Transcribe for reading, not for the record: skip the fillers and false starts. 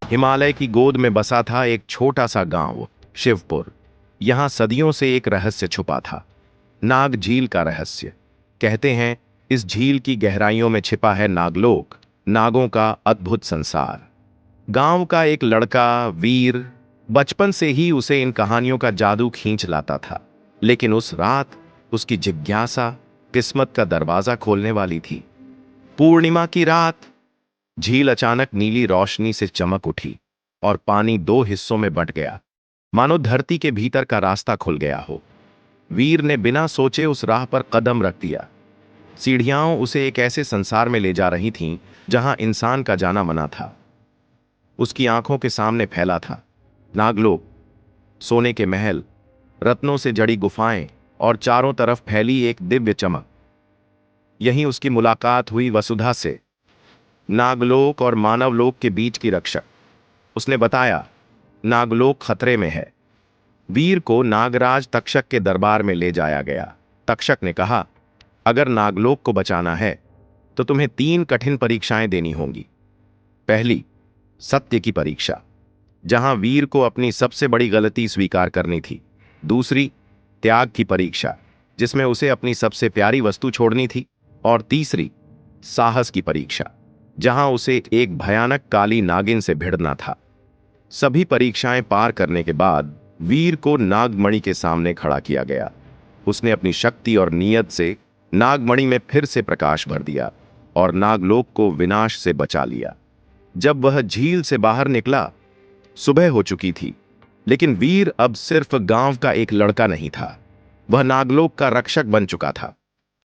हिमालय की गोद में बसा था एक छोटा सा गांव, शिवपुर। यहां सदियों से एक रहस्य छुपा था, नाग झील का रहस्य। कहते हैं इस झील की गहराइयों में छिपा है नागलोक, नागों का अद्भुत संसार। गांव का एक लड़का वीर, बचपन से ही उसे इन कहानियों का जादू खींच लाता था। लेकिन उस रात उसकी जिज्ञासा किस्मत का दरवाजा खोलने वाली थी। पूर्णिमा की रात झील अचानक नीली रोशनी से चमक उठी और पानी दो हिस्सों में बंट गया, मानो धरती के भीतर का रास्ता खुल गया हो। वीर ने बिना सोचे उस राह पर कदम रख दिया। सीढ़ियां उसे एक ऐसे संसार में ले जा रही थीं जहां इंसान का जाना मना था। उसकी आंखों के सामने फैला था नागलोक, सोने के महल, रत्नों से जड़ी गुफाएं और चारों तरफ फैली एक दिव्य चमक। यहीं उसकी मुलाकात हुई वसुधा से, नागलोक और मानवलोक के बीच की रक्षक। उसने बताया नागलोक खतरे में है। वीर को नागराज तक्षक के दरबार में ले जाया गया। तक्षक ने कहा, अगर नागलोक को बचाना है तो तुम्हें 3 कठिन परीक्षाएं देनी होंगी। पहली, सत्य की परीक्षा, जहां वीर को अपनी सबसे बड़ी गलती स्वीकार करनी थी। दूसरी, त्याग की परीक्षा, जिसमें उसे अपनी सबसे प्यारी वस्तु छोड़नी थी। और तीसरी, साहस की परीक्षा, जहां उसे एक भयानक काली नागिन से भिड़ना था। सभी परीक्षाएं पार करने के बाद वीर को नागमणि के सामने खड़ा किया गया। उसने अपनी शक्ति और नियत से नागमणि में फिर से प्रकाश भर दिया और नागलोक को विनाश से बचा लिया। जब वह झील से बाहर निकला, सुबह हो चुकी थी, लेकिन वीर अब सिर्फ गांव का एक लड़का नहीं था, वह नागलोक का रक्षक बन चुका था।